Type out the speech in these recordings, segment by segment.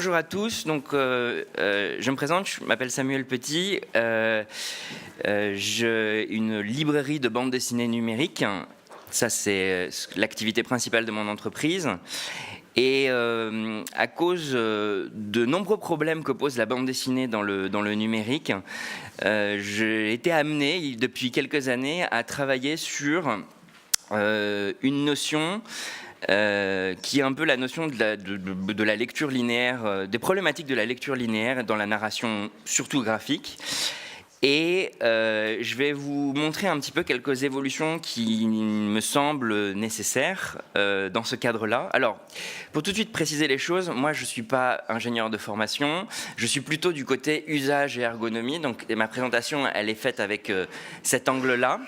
Bonjour à tous, donc, je me présente, je m'appelle Samuel Petit, j'ai une librairie de bande dessinée numérique, ça c'est l'activité principale de mon entreprise. Et à cause de nombreux problèmes que pose la bande dessinée dans le numérique, j'ai été amené depuis quelques années à travailler sur une notion qui est un peu la notion de la lecture linéaire, des problématiques de la lecture linéaire dans la narration, surtout graphique. Et je vais vous montrer un petit peu quelques évolutions qui me semblent nécessaires dans ce cadre-là. Alors, pour tout de suite préciser les choses, moi je ne suis pas ingénieur de formation, je suis plutôt du côté usage et ergonomie, donc ma présentation elle est faite avec cet angle-là.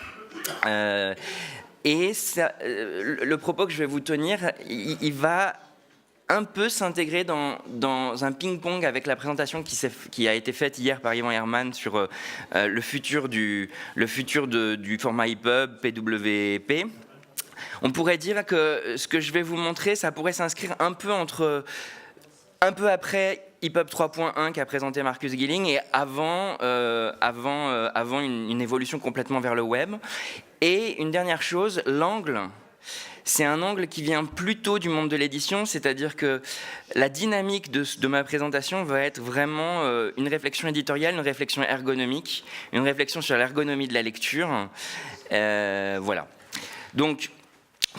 Et ça, le propos que je vais vous tenir, il va un peu s'intégrer dans un ping-pong avec la présentation qui a été faite hier par Yvan Herman sur le futur du format EPUB, PWP. On pourrait dire que ce que je vais vous montrer, ça pourrait s'inscrire un peu après EPUB 3.1 qu'a présenté Marcus Gilling et avant une évolution complètement vers le web. Et une dernière chose, l'angle, c'est un angle qui vient plutôt du monde de l'édition, c'est-à-dire que la dynamique de ma présentation va être vraiment une réflexion éditoriale, une réflexion ergonomique, une réflexion sur l'ergonomie de la lecture. Voilà. Donc,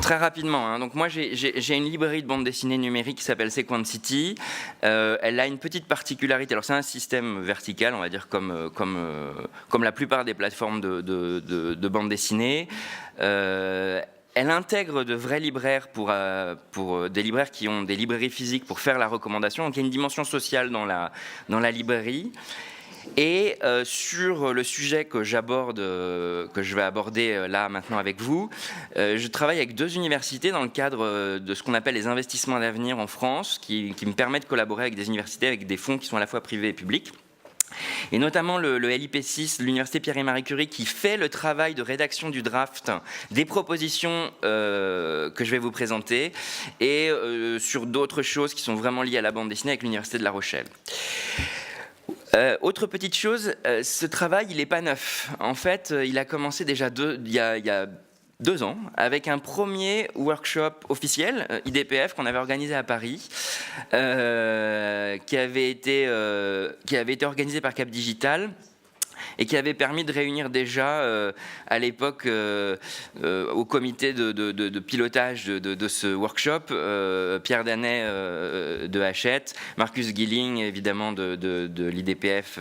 très rapidement, hein. Donc moi j'ai une librairie de bande dessinée numérique qui s'appelle Sequencity. Elle a une petite particularité. Alors c'est un système vertical, on va dire comme la plupart des plateformes de bande dessinée. Elle intègre de vrais libraires pour des libraires qui ont des librairies physiques pour faire la recommandation. Donc il y a une dimension sociale dans la librairie. Et sur le sujet que je vais aborder là maintenant avec vous, je travaille avec deux universités dans le cadre de ce qu'on appelle les investissements d'avenir en France, qui me permettent de collaborer avec des universités, avec des fonds qui sont à la fois privés et publics. Et notamment le LIP6, l'Université Pierre et Marie Curie, qui fait le travail de rédaction du draft des propositions que je vais vous présenter, et sur d'autres choses qui sont vraiment liées à la bande dessinée avec l'Université de La Rochelle. Autre petite chose, ce travail, il n'est pas neuf. En fait, il a commencé déjà il y a 2 ans, avec un premier workshop officiel, IDPF, qu'on avait organisé à Paris, qui avait été organisé par Cap Digital, et qui avait permis de réunir déjà à l'époque au comité de pilotage de ce workshop Pierre Danet de Hachette, Marcus Gilling évidemment de l'IDPF,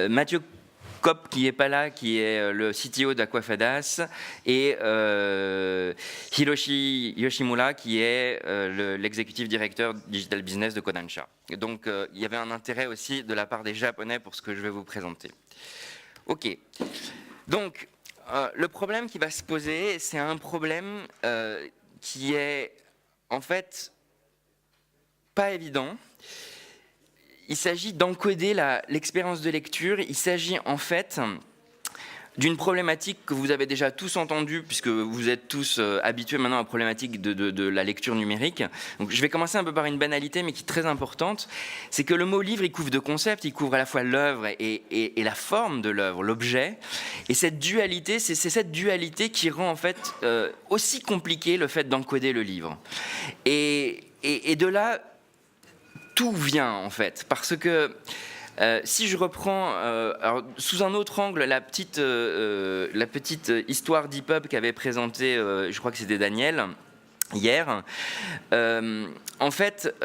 Mathieu Kopp qui n'est pas là, qui est le CTO d'Aquafadas, et Hiroshi Yoshimura qui est l'exécutif directeur digital business de Kodansha. Donc il y avait un intérêt aussi de la part des Japonais pour ce que je vais vous présenter. Ok, donc le problème qui va se poser, c'est un problème qui est en fait pas évident. Il s'agit d'encoder l'expérience de lecture. Il s'agit en fait d'une problématique que vous avez déjà tous entendue, puisque vous êtes tous habitués maintenant à la problématique de la lecture numérique. Donc, je vais commencer un peu par une banalité, mais qui est très importante. C'est que le mot livre, il couvre 2 concepts. Il couvre à la fois l'œuvre et la forme de l'œuvre, l'objet. Et cette dualité, c'est cette dualité qui rend en fait aussi compliqué le fait d'encoder le livre. Et de là, tout vient en fait, parce que si je reprends alors, sous un autre angle la petite histoire d'EPUB qu'avait présentée, je crois que c'était Daniel, hier, en fait,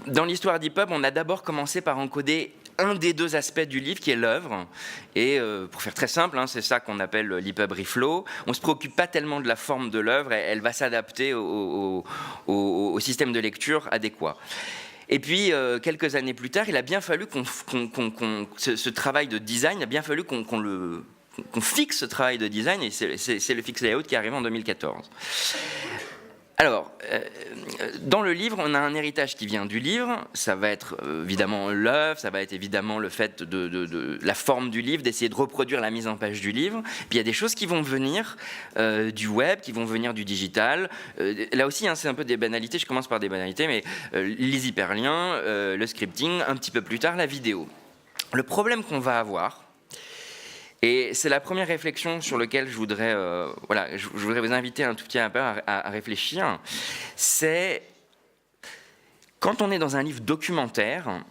dans l'histoire d'EPUB, on a d'abord commencé par encoder un des 2 aspects du livre qui est l'œuvre, et pour faire très simple, hein, c'est ça qu'on appelle l'EPUB Reflow. On ne se préoccupe pas tellement de la forme de l'œuvre, elle va s'adapter au système de lecture adéquat. Et puis, quelques années plus tard, il a bien fallu ce travail de design, il a bien fallu qu'on fixe ce travail de design, et c'est le Fixed Layout qui est arrivé en 2014. Alors, dans le livre, on a un héritage qui vient du livre. Ça va être évidemment l'œuvre, ça va être évidemment le fait de la forme du livre, d'essayer de reproduire la mise en page du livre. Puis il y a des choses qui vont venir du web, qui vont venir du digital. Là aussi, hein, c'est un peu des banalités. Je commence par des banalités, mais les hyperliens, le scripting, un petit peu plus tard, la vidéo. Le problème qu'on va avoir, et c'est la première réflexion sur laquelle je voudrais vous inviter un tout petit peu à réfléchir, c'est quand on est dans un livre documentaire,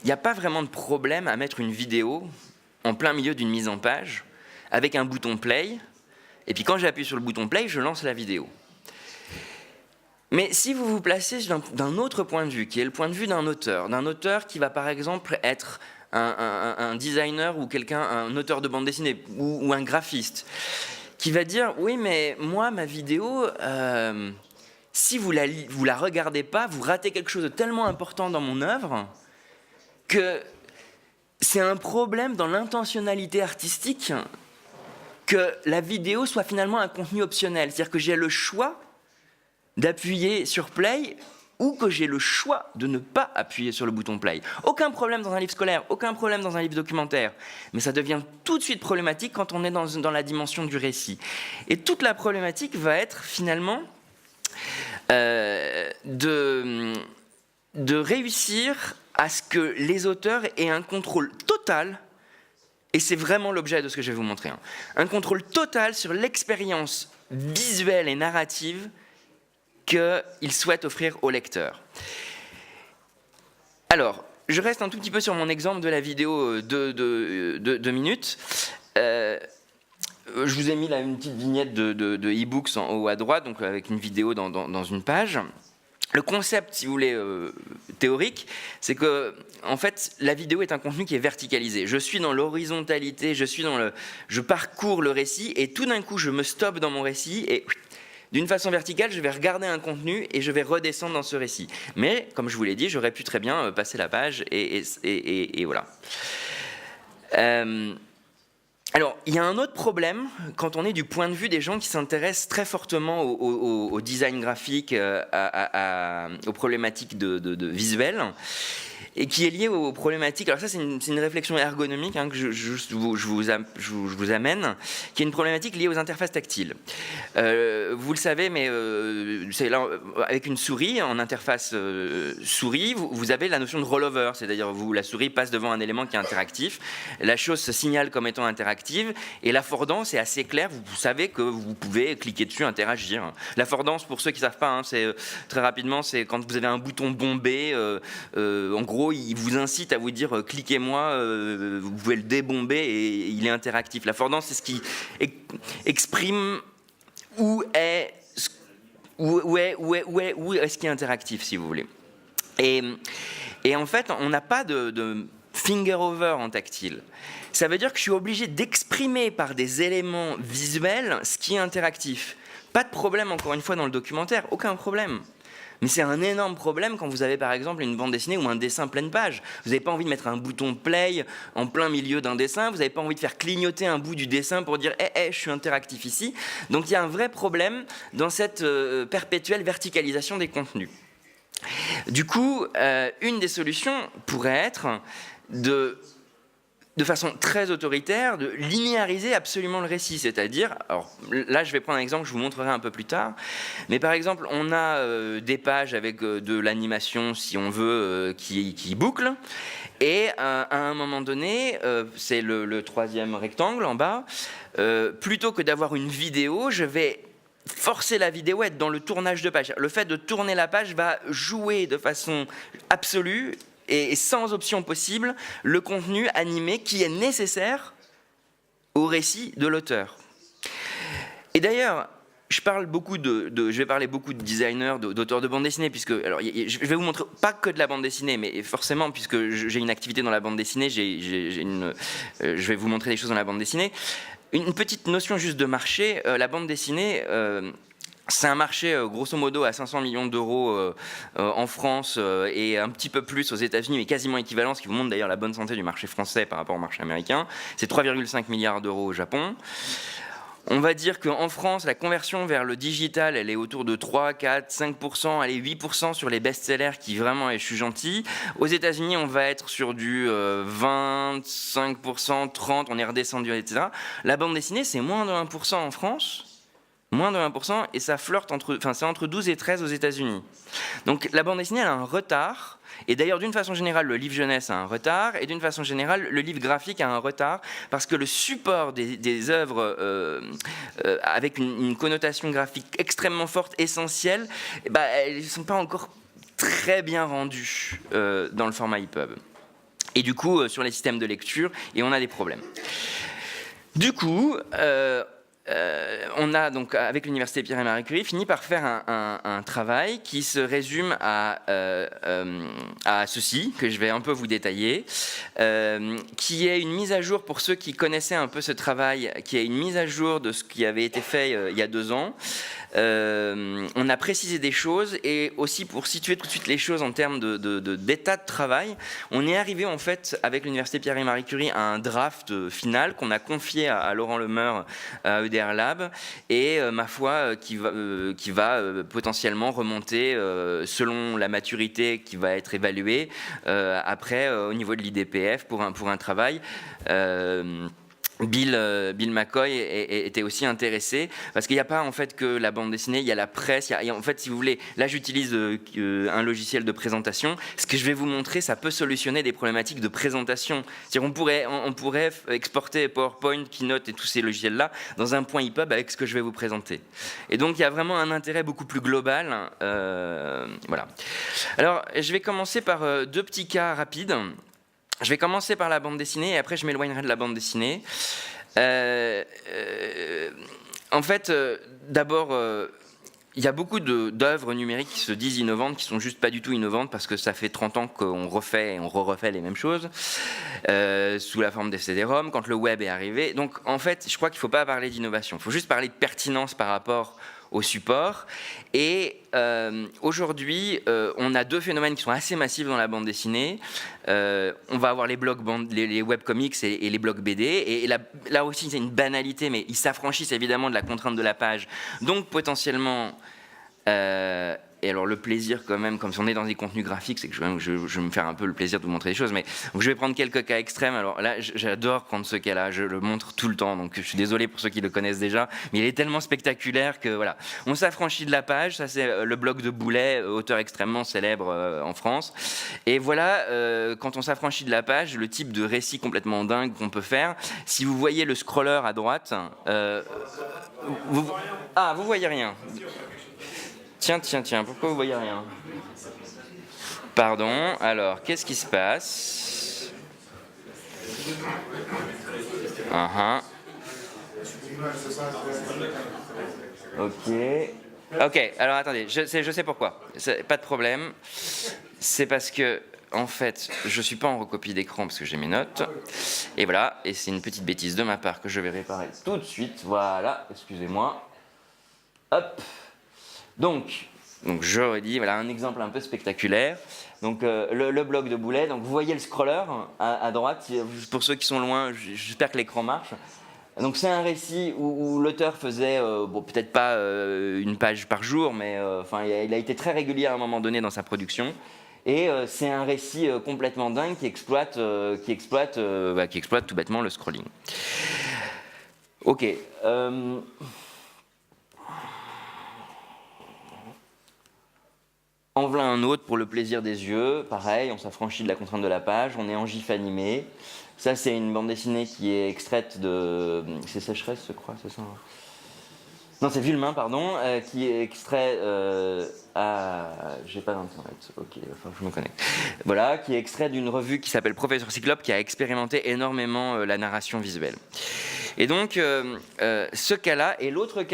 il n'y a pas vraiment de problème à mettre une vidéo en plein milieu d'une mise en page avec un bouton play, et puis quand j'appuie sur le bouton play, je lance la vidéo. Mais si vous vous placez d'un autre point de vue, qui est le point de vue d'un auteur qui va par exemple être un designer ou un auteur de bande dessinée ou un graphiste qui va dire oui mais moi ma vidéo si vous la regardez pas, vous ratez quelque chose de tellement important dans mon œuvre que c'est un problème dans l'intentionnalité artistique que la vidéo soit finalement un contenu optionnel, c'est-à-dire que j'ai le choix d'appuyer sur play ou que j'ai le choix de ne pas appuyer sur le bouton play. Aucun problème dans un livre scolaire, aucun problème dans un livre documentaire, mais ça devient tout de suite problématique quand on est dans la dimension du récit. Et toute la problématique va être finalement de réussir à ce que les auteurs aient un contrôle total, et c'est vraiment l'objet de ce que je vais vous montrer, hein, un contrôle total sur l'expérience visuelle et narrative qu'il souhaite offrir au lecteur. Alors, je reste un tout petit peu sur mon exemple de la vidéo de 2 minutes. Je vous ai mis là une petite vignette de e-books en haut à droite, donc avec une vidéo dans une page. Le concept, si vous voulez, théorique, c'est que, en fait, la vidéo est un contenu qui est verticalisé. Je suis dans l'horizontalité, je parcours le récit, et tout d'un coup, je me stoppe dans mon récit, et d'une façon verticale, je vais regarder un contenu et je vais redescendre dans ce récit. Mais, comme je vous l'ai dit, j'aurais pu très bien passer la page et voilà. Alors, il y a un autre problème quand on est du point de vue des gens qui s'intéressent très fortement au design graphique, aux problématiques de visuel, et qui est lié aux problématiques. Alors ça, c'est une réflexion ergonomique hein, que je vous amène, qui est une problématique liée aux interfaces tactiles. Vous le savez, mais c'est là, avec une souris, en interface souris, vous avez la notion de rollover, c'est-à-dire la souris passe devant un élément qui est interactif, la chose se signale comme étant interactive, et l'affordance est assez claire, vous savez que vous pouvez cliquer dessus, interagir. L'affordance, pour ceux qui ne savent pas, hein, c'est très rapidement, c'est quand vous avez un bouton bombé, en gros, il vous incite à vous dire cliquez-moi, vous pouvez le débomber et il est interactif. L'affordance, c'est ce qui exprime où est-ce qui est interactif, si vous voulez. Et en fait, on n'a pas de finger over en tactile. Ça veut dire que je suis obligé d'exprimer par des éléments visuels ce qui est interactif. Pas de problème, encore une fois, dans le documentaire, aucun problème. Mais c'est un énorme problème quand vous avez par exemple une bande dessinée ou un dessin pleine page. Vous n'avez pas envie de mettre un bouton play en plein milieu d'un dessin, vous n'avez pas envie de faire clignoter un bout du dessin pour dire je suis interactif ici. Donc il y a un vrai problème dans cette perpétuelle verticalisation des contenus. Du coup, une des solutions pourrait être de façon très autoritaire, de linéariser absolument le récit, c'est-à-dire, alors là je vais prendre un exemple que je vous montrerai un peu plus tard, mais par exemple on a des pages avec de l'animation, si on veut, qui boucle, et à un moment donné, c'est le troisième rectangle en bas, plutôt que d'avoir une vidéo, je vais forcer la vidéo à être dans le tournage de page. Le fait de tourner la page va jouer de façon absolue et sans option possible le contenu animé qui est nécessaire au récit de l'auteur. Et d'ailleurs, je vais parler beaucoup de designers, d'auteurs de bande dessinée, puisque alors, je vais vous montrer pas que de la bande dessinée, mais forcément, puisque j'ai une activité dans la bande dessinée, je vais vous montrer des choses dans la bande dessinée. Une petite notion juste de marché, la bande dessinée... c'est un marché grosso modo à 500 millions d'euros en France et un petit peu plus aux États-Unis, mais quasiment équivalent, ce qui vous montre d'ailleurs la bonne santé du marché français par rapport au marché américain. C'est 3,5 milliards d'euros au Japon. On va dire qu'en France, la conversion vers le digital, elle est autour de 3, 4, 5%, allez 8% sur les best-sellers qui vraiment, et je suis gentil. Aux États-Unis, on va être sur du 25%, 30%, on est redescendu, etc. La bande dessinée, c'est moins de 1% en France. Moins de 1%, et ça flirte c'est entre 12 et 13 aux États-Unis. Donc la bande dessinée, elle a un retard, et d'ailleurs d'une façon générale, le livre jeunesse a un retard, et d'une façon générale, le livre graphique a un retard, parce que le support des œuvres avec une connotation graphique extrêmement forte, essentielle, elles ne sont pas encore très bien rendues dans le format EPUB. Et du coup, sur les systèmes de lecture, et on a des problèmes. Du coup, on a donc, avec l'université Pierre et Marie Curie, fini par faire un travail qui se résume à ceci, que je vais un peu vous détailler, qui est une mise à jour, pour ceux qui connaissaient un peu ce travail, qui est une mise à jour de ce qui avait été fait il y a 2 ans. On a précisé des choses, et aussi pour situer tout de suite les choses en termes d'état de travail, on est arrivé en fait avec l'université Pierre et Marie Curie à un draft final qu'on a confié à Laurent Lemeur à EDR Lab, et ma foi qui va potentiellement remonter selon la maturité qui va être évaluée après au niveau de l'IDPF pour un travail. Bill McCoy était aussi intéressé, parce qu'il n'y a pas en fait que la bande dessinée, il y a la presse, en fait, si vous voulez, là j'utilise un logiciel de présentation. Ce que je vais vous montrer, ça peut solutionner des problématiques de présentation. C'est-à-dire on pourrait exporter PowerPoint, Keynote et tous ces logiciels-là dans un point EPUB avec ce que je vais vous présenter. Et donc il y a vraiment un intérêt beaucoup plus global. Voilà. Alors je vais commencer par 2 petits cas rapides. Je vais commencer par la bande dessinée, et après je m'éloignerai de la bande dessinée. En fait, d'abord, il y a beaucoup d'œuvres numériques qui se disent innovantes, qui sont juste pas du tout innovantes, parce que ça fait 30 ans qu'on refait et on refait les mêmes choses, sous la forme des CD-ROM, quand le web est arrivé. Donc en fait, je crois qu'il ne faut pas parler d'innovation, il faut juste parler de pertinence par rapport au support. Et aujourd'hui, on a 2 phénomènes qui sont assez massifs dans la bande dessinée. On va avoir les webcomics et les blogs BD. Et là aussi, c'est une banalité, mais ils s'affranchissent évidemment de la contrainte de la page. Donc potentiellement... et alors le plaisir quand même, comme si on est dans des contenus graphiques, c'est que je vais me faire un peu le plaisir de vous montrer des choses, mais donc je vais prendre quelques cas extrêmes. Alors là, j'adore prendre ce cas-là, je le montre tout le temps, donc je suis désolé pour ceux qui le connaissent déjà, mais il est tellement spectaculaire que voilà. On s'affranchit de la page, ça c'est le blog de Boulet, auteur extrêmement célèbre en France. Et voilà, quand on s'affranchit de la page, le type de récit complètement dingue qu'on peut faire. Si vous voyez le scroller à droite, vous voyez rien. Tiens, pourquoi vous voyez rien? Pardon, alors, qu'est-ce qui se passe? Ok, alors attendez, je sais pourquoi. Pas de problème. C'est parce que, en fait, je ne suis pas en recopie d'écran parce que j'ai mes notes. Et voilà, et c'est une petite bêtise de ma part que je vais réparer tout de suite. Voilà, excusez-moi. Hop. Donc j'aurais dit, voilà un exemple un peu spectaculaire. Donc le blog de Boulet, donc vous voyez le scroller à droite, pour ceux qui sont loin, j'espère que l'écran marche. Donc c'est un récit où l'auteur faisait, peut-être pas une page par jour, mais il a été très régulier à un moment donné dans sa production. Et c'est un récit complètement dingue qui exploite tout bêtement le scrolling. Ok. En voilà un autre pour le plaisir des yeux, pareil, on s'affranchit de la contrainte de la page, on est en GIF animé. Ça c'est une bande dessinée qui est extraite de... C'est Sécheresse je crois, c'est ça? Non, c'est Villemain, pardon, qui est extrait j'ai pas d'internet, ok, enfin je me connecte. Voilà, qui est extrait d'une revue qui s'appelle Professeur Cyclope, qui a expérimenté énormément la narration visuelle. Et donc, ce cas-là, et l'autre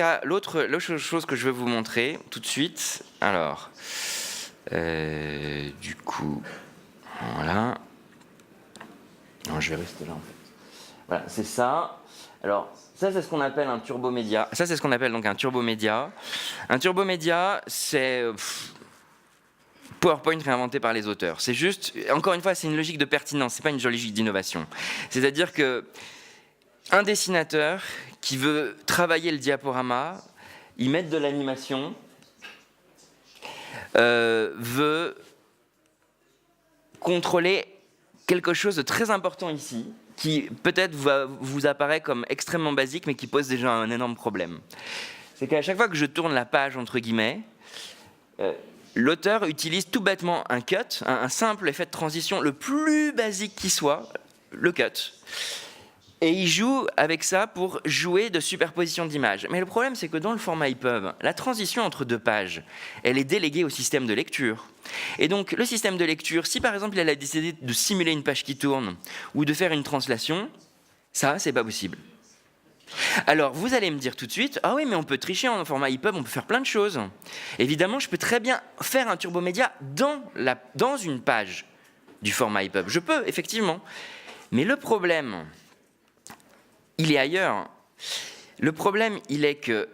chose que je veux vous montrer tout de suite, alors, du coup, voilà. Non, je vais rester là en fait. Voilà, c'est ça. Alors, ça c'est ce qu'on appelle un turbomédia. Ça c'est ce qu'on appelle donc un turbomédia. Un turbomédia, c'est PowerPoint réinventé par les auteurs. C'est juste, encore une fois, c'est une logique de pertinence, c'est pas une logique d'innovation. C'est-à-dire que un dessinateur qui veut travailler le diaporama, y mettre de l'animation, veut contrôler quelque chose de très important ici, qui peut-être vous apparaît comme extrêmement basique, mais qui pose déjà un énorme problème. C'est qu'à chaque fois que je tourne la page, entre guillemets, l'auteur utilise tout bêtement un cut, un simple effet de transition, le plus basique qui soit, le cut. Et il joue avec ça pour jouer de superposition d'images. Mais le problème, c'est que dans le format EPUB, la transition entre deux pages, elle est déléguée au système de lecture. Et donc, le système de lecture, si par exemple, il a décidé de simuler une page qui tourne ou de faire une translation, ça, c'est pas possible. Alors, vous allez me dire tout de suite, ah oui, mais on peut tricher en format EPUB, on peut faire plein de choses. Évidemment, je peux très bien faire un turbomédia dans une page du format EPUB. Je peux, effectivement. Mais le problème, il est ailleurs. Le problème, il est que...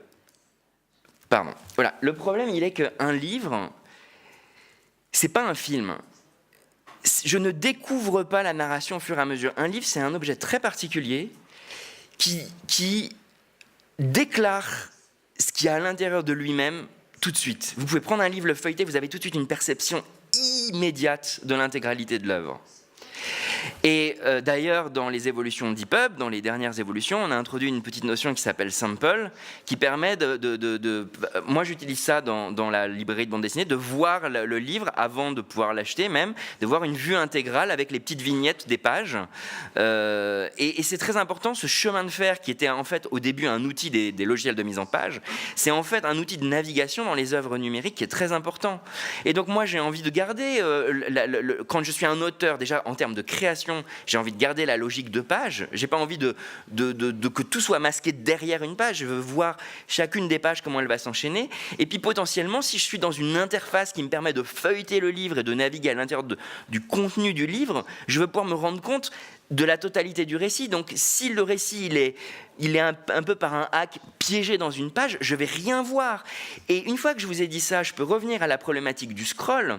Pardon. Voilà. Le problème, il est qu'un livre, c'est pas un film. Je ne découvre pas la narration au fur et à mesure. Un livre, c'est un objet très particulier qui déclare ce qu'il y a à l'intérieur de lui-même tout de suite. Vous pouvez prendre un livre, le feuilleter, vous avez tout de suite une perception immédiate de l'intégralité de l'œuvre. Et d'ailleurs, dans les évolutions d'EPUB, dans les dernières évolutions, on a introduit une petite notion qui s'appelle sample, qui permet moi j'utilise ça dans la librairie de bande dessinée, de voir le livre avant de pouvoir l'acheter même, de voir une vue intégrale avec les petites vignettes des pages. Et c'est très important, ce chemin de fer qui était en fait au début un outil des logiciels de mise en page, c'est en fait un outil de navigation dans les œuvres numériques qui est très important. Et donc moi j'ai envie de garder, quand je suis un auteur, déjà en termes de création, j'ai envie de garder la logique de page. J'ai pas envie que tout soit masqué derrière une page. Je veux voir chacune des pages, comment elle va s'enchaîner. Et puis potentiellement, si je suis dans une interface qui me permet de feuilleter le livre et de naviguer à l'intérieur du contenu du livre, je veux pouvoir me rendre compte de la totalité du récit. Donc si le récit il est un peu par un hack piégé dans une page, je vais rien voir. Et une fois que je vous ai dit ça, je peux revenir à la problématique du scroll.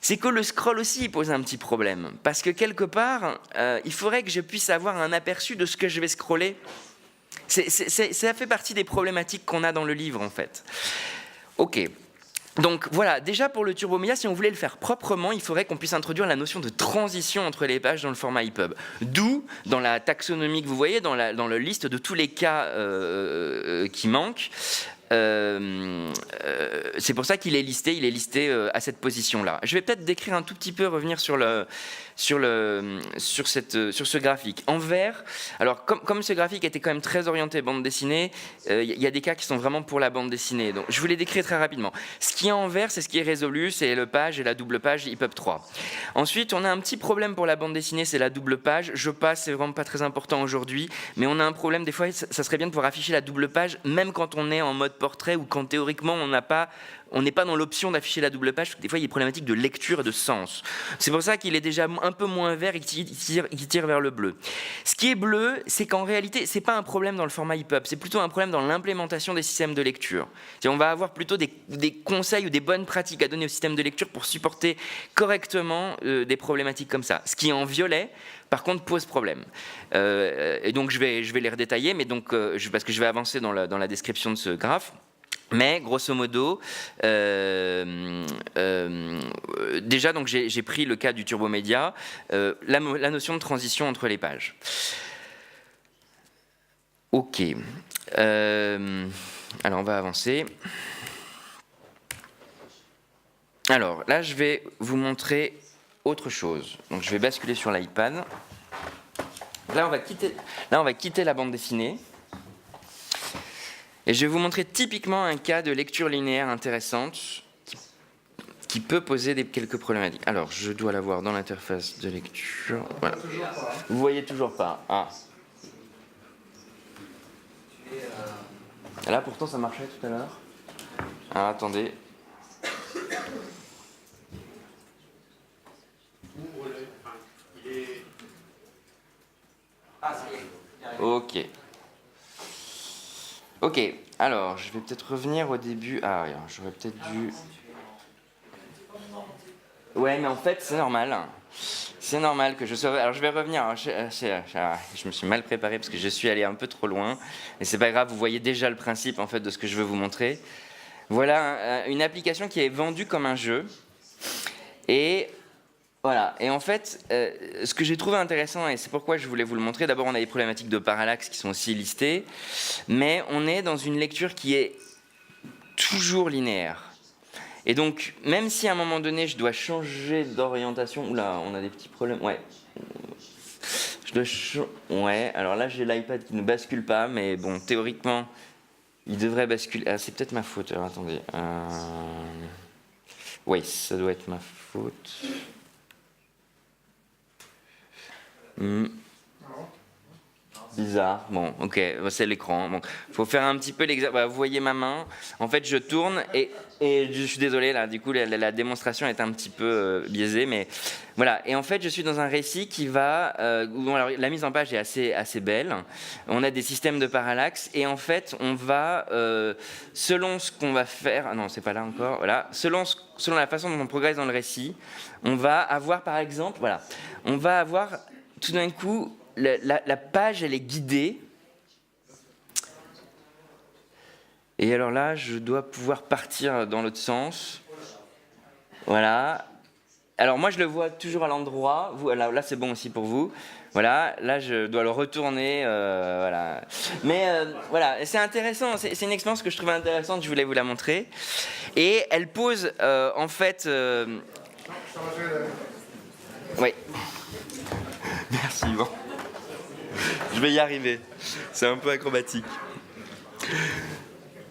C'est que le scroll aussi pose un petit problème. Parce que quelque part, il faudrait que je puisse avoir un aperçu de ce que je vais scroller. Ça fait partie des problématiques qu'on a dans le livre, en fait. Ok. Donc voilà, déjà pour le turbomédia, si on voulait le faire proprement, il faudrait qu'on puisse introduire la notion de transition entre les pages dans le format EPUB. D'où, dans la taxonomie que vous voyez, dans la liste de tous les cas qui manquent, c'est pour ça qu'il est listé à cette position-là. Je vais peut-être décrire un tout petit peu, revenir sur ce graphique. En vert, alors comme ce graphique était quand même très orienté bande dessinée, il y a des cas qui sont vraiment pour la bande dessinée. Donc je vous les décris très rapidement. Ce qui est en vert, c'est ce qui est résolu, c'est le page et la double page EPUB 3. Ensuite, on a un petit problème pour la bande dessinée, c'est la double page. Je passe, c'est vraiment pas très important aujourd'hui, mais on a un problème, des fois, ça serait bien de pouvoir afficher la double page, même quand on est en mode portrait ou quand théoriquement on n'est pas dans l'option d'afficher la double page, parce que des fois il y a des problématiques de lecture et de sens. C'est pour ça qu'il est déjà un peu moins vert et qu'il tire vers le bleu. Ce qui est bleu, c'est qu'en réalité, c'est pas un problème dans le format EPUB, c'est plutôt un problème dans l'implémentation des systèmes de lecture. On va avoir plutôt des conseils ou des bonnes pratiques à donner au système de lecture pour supporter correctement des problématiques comme ça. Ce qui est en violet, par contre, pose problème. Et donc je vais les redétailler, mais donc, parce que je vais avancer dans la description de ce graphe. Mais grosso modo, déjà donc j'ai pris le cas du turbomédia, la notion de transition entre les pages. Ok. Alors on va avancer. Alors là je vais vous montrer autre chose. Donc je vais basculer sur l'iPad. Là on va quitter la bande dessinée. Et je vais vous montrer typiquement un cas de lecture linéaire intéressante qui peut poser quelques problématiques. Alors, je dois l'avoir dans l'interface de lecture. Voilà. Vous voyez toujours pas. Ah. Là, pourtant, ça marchait tout à l'heure. Alors, attendez. Ah, ça y est. Ok. Ok, alors je vais peut-être revenir au début. Ah, j'aurais peut-être dû. Ouais, mais en fait, c'est normal. C'est normal que je sois... Alors je vais revenir, hein. Je me suis mal préparé parce que je suis allé un peu trop loin, et c'est pas grave, vous voyez déjà le principe en fait de ce que je veux vous montrer. Voilà une application qui est vendue comme un jeu, et voilà, et en fait, ce que j'ai trouvé intéressant, et c'est pourquoi je voulais vous le montrer, d'abord on a des problématiques de parallaxe qui sont aussi listées, mais on est dans une lecture qui est toujours linéaire. Et donc, même si à un moment donné, je dois changer d'orientation... Oula, on a des petits problèmes. Ouais. Ouais, alors là, j'ai l'iPad qui ne bascule pas, mais bon, théoriquement, il devrait basculer... Ah, c'est peut-être ma faute. Alors, attendez. Oui, ça doit être ma faute. Bizarre. Bon, ok, c'est l'écran. Bon, faut faire un petit peu l'exemple. Bah, vous voyez ma main. En fait, je tourne et je suis désolé là. Du coup, la démonstration est un petit peu biaisée, mais voilà. Et en fait, je suis dans un récit qui va. Bon, alors, la mise en page est assez belle. On a des systèmes de parallaxe et en fait, on va selon ce qu'on va faire. Ah non, c'est pas là encore. Voilà. Selon la façon dont on progresse dans le récit, on va avoir, par exemple, voilà, on va avoir tout d'un coup. La page, elle est guidée. Et alors là, je dois pouvoir partir dans l'autre sens. Voilà. Alors moi, je le vois toujours à l'endroit. Là, c'est bon aussi pour vous. Voilà. Là, je dois le retourner. Voilà. Mais voilà, c'est intéressant. C'est une expérience que je trouvais intéressante. Je voulais vous la montrer. Et elle pose, en fait... Oui. Merci, Yvan. Je vais y arriver. C'est un peu acrobatique.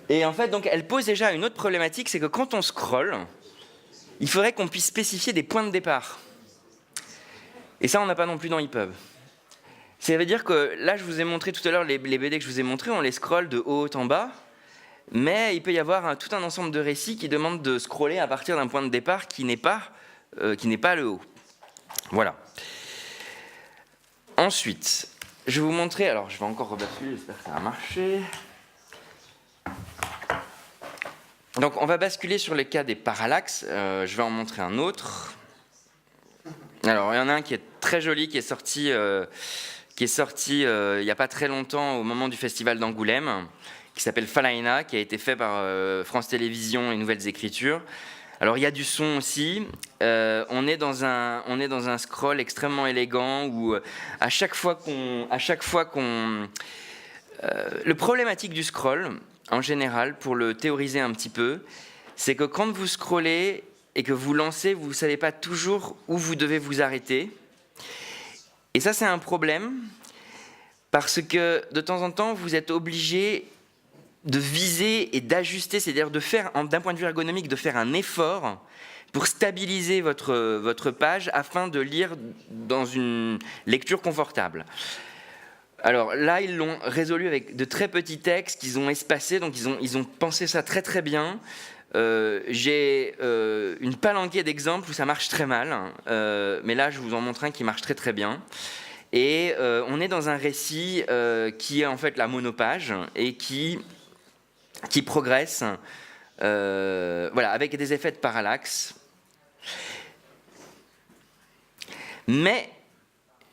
Et en fait, donc, elle pose déjà une autre problématique, c'est que quand on scrolle, il faudrait qu'on puisse spécifier des points de départ. Et ça, on n'a pas non plus dans EPUB. Ça veut dire que là, je vous ai montré tout à l'heure les BD que je vous ai montrés, on les scrolle de haut en bas, mais il peut y avoir tout un ensemble de récits qui demandent de scroller à partir d'un point de départ qui n'est pas le haut. Voilà. Ensuite, je vais vous montrer, alors je vais encore rebasculer, j'espère que ça va marcher. Donc on va basculer sur les cas des parallaxes, je vais en montrer un autre. Alors il y en a un qui est très joli, qui est sorti il n'y a pas très longtemps au moment du festival d'Angoulême, qui s'appelle Falaina, qui a été fait par France Télévisions et Nouvelles Écritures. Alors il y a du son aussi, on est dans un scroll extrêmement élégant où à chaque fois qu'on... le problématique du scroll, en général, pour le théoriser un petit peu, c'est que quand vous scrollez et que vous lancez, vous ne savez pas toujours où vous devez vous arrêter. Et ça, c'est un problème, parce que de temps en temps, vous êtes obligé de viser et d'ajuster, c'est-à-dire de faire, d'un point de vue ergonomique, de faire un effort pour stabiliser votre page afin de lire dans une lecture confortable. Alors là, ils l'ont résolu avec de très petits textes qu'ils ont espacés, donc ils ont pensé ça très très bien. J'ai une palanquée d'exemples où ça marche très mal, mais là je vous en montre un qui marche très très bien. Et on est dans un récit qui est en fait la monopage et qui progresse, voilà, avec des effets de parallaxe. Mais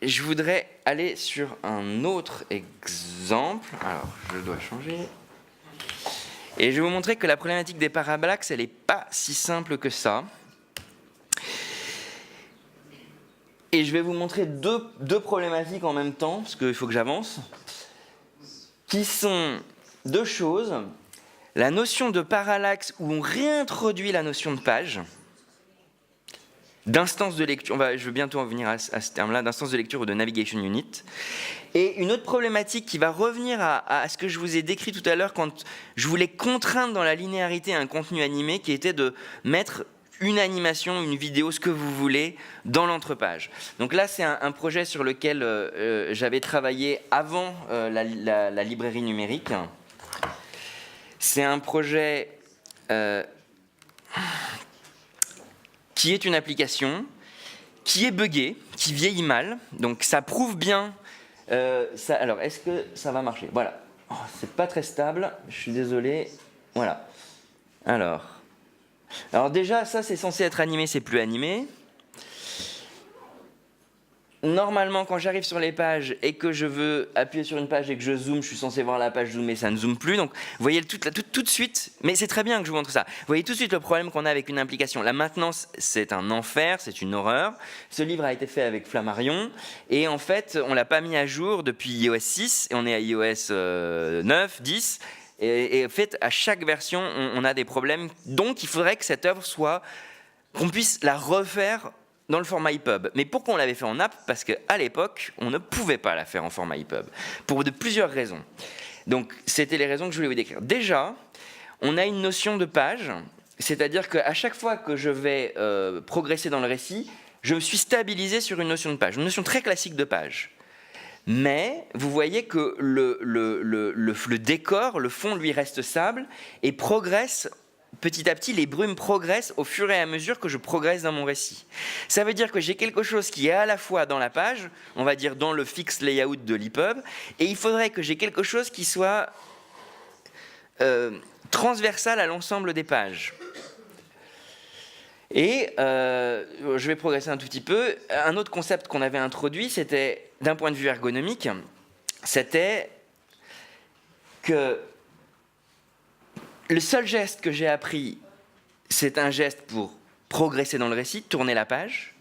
je voudrais aller sur un autre exemple. Alors, je dois changer. Et je vais vous montrer que la problématique des parallaxes, elle n'est pas si simple que ça. Et je vais vous montrer deux problématiques en même temps, parce qu'il faut que j'avance, qui sont deux choses. La notion de parallaxe, où on réintroduit la notion de page, d'instance de lecture, je vais bientôt en venir à ce terme-là, d'instance de lecture ou de navigation unit. Et une autre problématique qui va revenir à ce que je vous ai décrit tout à l'heure quand je voulais contraindre dans la linéarité un contenu animé, qui était de mettre une animation, une vidéo, ce que vous voulez, dans l'entrepage. Donc là, c'est un projet sur lequel j'avais travaillé avant la librairie numérique. C'est un projet qui est une application, qui est buggée, qui vieillit mal. Donc ça prouve bien... alors, est-ce que ça va marcher? Voilà. Oh, c'est pas très stable, je suis désolé. Voilà. Alors déjà, ça c'est censé être animé, c'est plus animé. normalement, quand j'arrive sur les pages et que je veux appuyer sur une page et que je zoome, je suis censé voir la page zoomée, ça ne zoome plus. Donc, vous voyez tout de suite, mais c'est très bien que je vous montre ça. Vous voyez tout de suite le problème qu'on a avec une application. La maintenance, c'est un enfer, c'est une horreur. Ce livre a été fait avec Flammarion et en fait, on l'a pas mis à jour depuis iOS 6 et on est à iOS 9, 10. Et en fait, à chaque version, on a des problèmes. Donc, il faudrait que cette œuvre soit, qu'on puisse la refaire dans le format EPUB. Mais pourquoi on l'avait fait en app? Parce qu'à l'époque, on ne pouvait pas la faire en format EPUB, pour plusieurs raisons. Donc, c'était les raisons que je voulais vous décrire. Déjà, on a une notion de page, c'est-à-dire qu'à chaque fois que je vais progresser dans le récit, je me suis stabilisé sur une notion de page, une notion très classique de page. Mais vous voyez que le décor, le fond, lui, reste stable et progresse. Petit à petit, les brumes progressent au fur et à mesure que je progresse dans mon récit. Ça veut dire que j'ai quelque chose qui est à la fois dans la page, on va dire dans le fixed layout de l'EPUB, et il faudrait que j'ai quelque chose qui soit transversal à l'ensemble des pages. Et je vais progresser un tout petit peu. Un autre concept qu'on avait introduit, c'était, d'un point de vue ergonomique, c'était que le seul geste que j'ai appris, c'est un geste pour progresser dans le récit, tourner la page,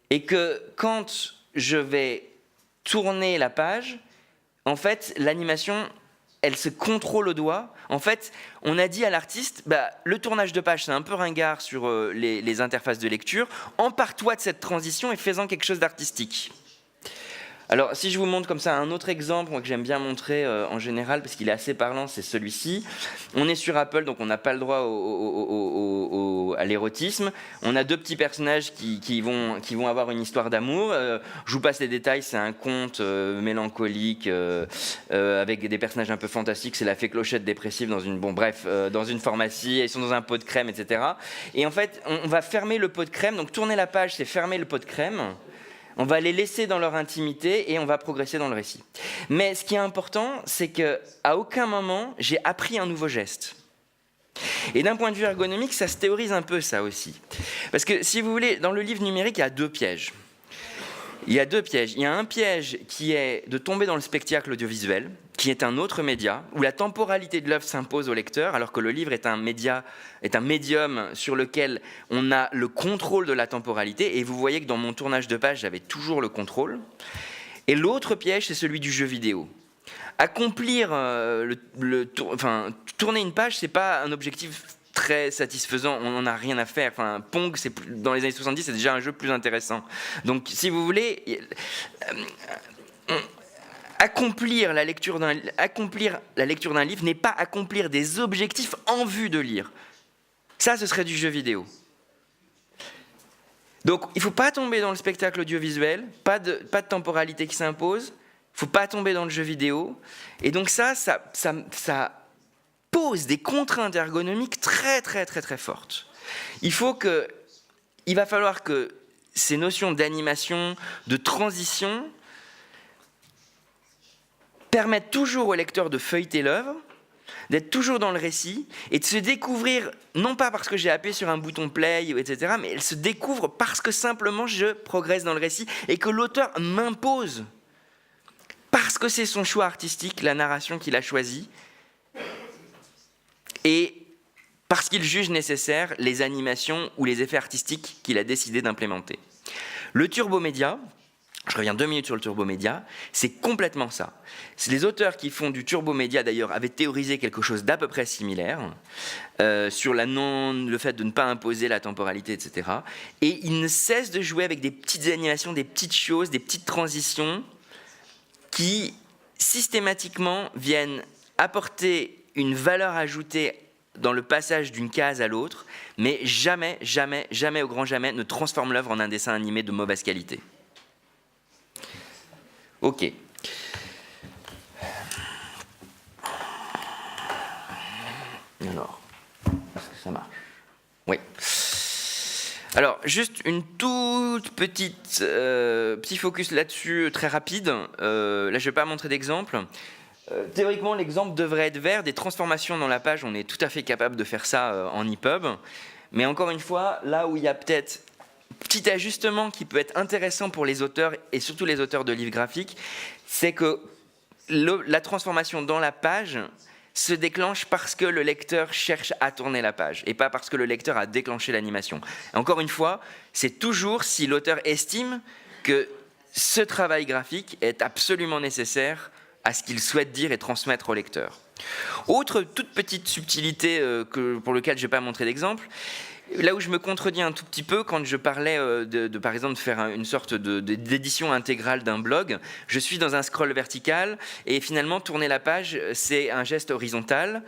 et que quand je vais tourner la page, en fait, l'animation, elle se contrôle au doigt. En fait, on a dit à l'artiste, le tournage de page, c'est un peu ringard sur les interfaces de lecture, empare-toi de cette transition et fais-en quelque chose d'artistique. Alors, si je vous montre comme ça un autre exemple, moi, que j'aime bien montrer en général, parce qu'il est assez parlant, c'est celui-ci. On est sur Apple, donc on n'a pas le droit à l'érotisme. On a deux petits personnages qui vont avoir une histoire d'amour. Je vous passe les détails, c'est un conte mélancolique avec des personnages un peu fantastiques. C'est la fée Clochette dépressive dans une pharmacie. Ils sont dans un pot de crème, etc. Et en fait, on va fermer le pot de crème. Donc tourner la page, c'est fermer le pot de crème. On va les laisser dans leur intimité et on va progresser dans le récit. Mais ce qui est important, c'est qu'à aucun moment, j'ai appris un nouveau geste. Et d'un point de vue ergonomique, ça se théorise un peu, ça aussi. Parce que, si vous voulez, dans le livre numérique, il y a deux pièges. Il y a deux pièges. Il y a un piège qui est de tomber dans le spectacle audiovisuel, qui est un autre média, où la temporalité de l'œuvre s'impose au lecteur, alors que le livre est un médium sur lequel on a le contrôle de la temporalité. Et vous voyez que dans mon tournage de page, j'avais toujours le contrôle. Et l'autre piège, c'est celui du jeu vidéo. Accomplir, tourner une page, c'est pas un objectif très satisfaisant, on n'en a rien à faire. Enfin, Pong, dans les années 70, c'est déjà un jeu plus intéressant. Donc, si vous voulez, accomplir la lecture d'un livre n'est pas accomplir des objectifs en vue de lire. Ça, ce serait du jeu vidéo. Donc, il ne faut pas tomber dans le spectacle audiovisuel, pas de temporalité qui s'impose, il ne faut pas tomber dans le jeu vidéo. Et donc ça pose des contraintes ergonomiques très, très, très, très fortes. Il va falloir que ces notions d'animation, de transition, permettent toujours au lecteur de feuilleter l'œuvre, d'être toujours dans le récit, et de se découvrir, non pas parce que j'ai appuyé sur un bouton play, etc., mais elle se découvre parce que simplement je progresse dans le récit, et que l'auteur m'impose, parce que c'est son choix artistique, la narration qu'il a choisie, et parce qu'il juge nécessaire les animations ou les effets artistiques qu'il a décidé d'implémenter. Le turbomédia, je reviens 2 minutes sur le turbomédia, c'est complètement ça. Les auteurs qui font du turbomédia, d'ailleurs, avaient théorisé quelque chose d'à peu près similaire, sur le fait de ne pas imposer la temporalité, etc. Et ils ne cessent de jouer avec des petites animations, des petites choses, des petites transitions qui, systématiquement, viennent apporter une valeur ajoutée dans le passage d'une case à l'autre, mais jamais, jamais, jamais, au grand jamais, ne transforme l'œuvre en un dessin animé de mauvaise qualité. Ok. Alors, est-ce que ça marche? Oui. Alors, juste une toute petite petit focus là-dessus, très rapide. Là, je ne vais pas montrer d'exemple. Théoriquement, l'exemple devrait être vert. Des transformations dans la page, on est tout à fait capable de faire ça en EPUB. Mais encore une fois, là où il y a peut-être petit ajustement qui peut être intéressant pour les auteurs, et surtout les auteurs de livres graphiques, c'est que la transformation dans la page se déclenche parce que le lecteur cherche à tourner la page, et pas parce que le lecteur a déclenché l'animation. Encore une fois, c'est toujours si l'auteur estime que ce travail graphique est absolument nécessaire à ce qu'il souhaite dire et transmettre au lecteur. Autre toute petite subtilité pour laquelle je ne vais pas montrer d'exemple, là où je me contredis un tout petit peu quand je parlais par exemple de faire une sorte d'édition intégrale d'un blog, je suis dans un scroll vertical et finalement tourner la page c'est un geste horizontal,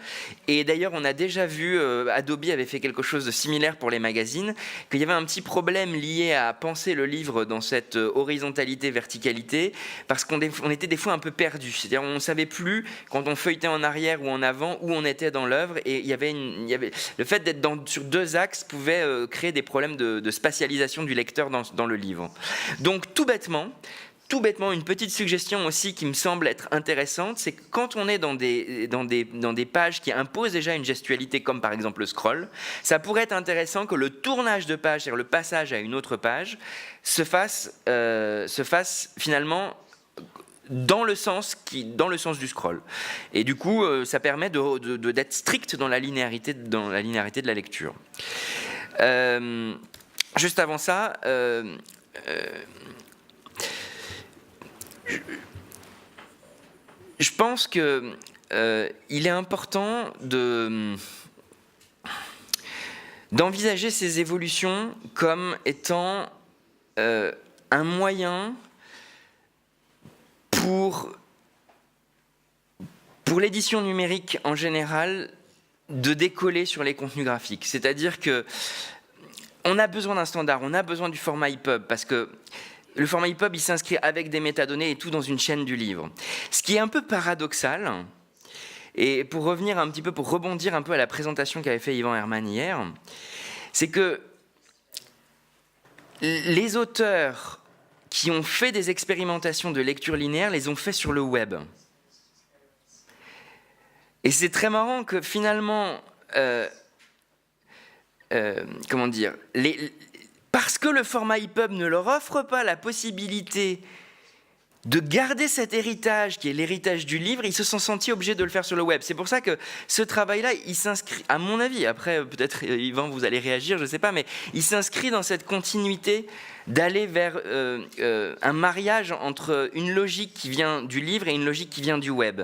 et d'ailleurs on a déjà vu, Adobe avait fait quelque chose de similaire pour les magazines, qu'il y avait un petit problème lié à penser le livre dans cette horizontalité verticalité, parce qu'on était des fois un peu perdu, c'est-à-dire on ne savait plus quand on feuilletait en arrière ou en avant où on était dans l'œuvre, et il y avait le fait d'être sur deux axes pouvait créer des problèmes de spatialisation du lecteur dans le livre. Donc tout bêtement, une petite suggestion aussi qui me semble être intéressante, c'est que quand on est dans des pages qui imposent déjà une gestualité, comme par exemple le scroll, ça pourrait être intéressant que le tournage de page, c'est-à-dire le passage à une autre page, se fasse finalement dans le sens du scroll. Et du coup, ça permet d'être strict dans la linéarité de la lecture. Juste avant ça, je pense que il est important d'envisager ces évolutions comme étant un moyen pour l'édition numérique en général de décoller sur les contenus graphiques. C'est-à-dire que on a besoin d'un standard, on a besoin du format EPUB, parce que le format EPUB, il s'inscrit avec des métadonnées et tout dans une chaîne du livre. Ce qui est un peu paradoxal, et pour rebondir un peu à la présentation qu'avait fait Yvan Herman hier, c'est que les auteurs qui ont fait des expérimentations de lecture linéaire les ont fait sur le web. Et c'est très marrant que finalement, parce que le format EPUB ne leur offre pas la possibilité de garder cet héritage qui est l'héritage du livre, ils se sont sentis obligés de le faire sur le web. C'est pour ça que ce travail-là, il s'inscrit, à mon avis, après peut-être Yvan vous allez réagir, je ne sais pas, mais il s'inscrit dans cette continuité d'aller vers un mariage entre une logique qui vient du livre et une logique qui vient du web.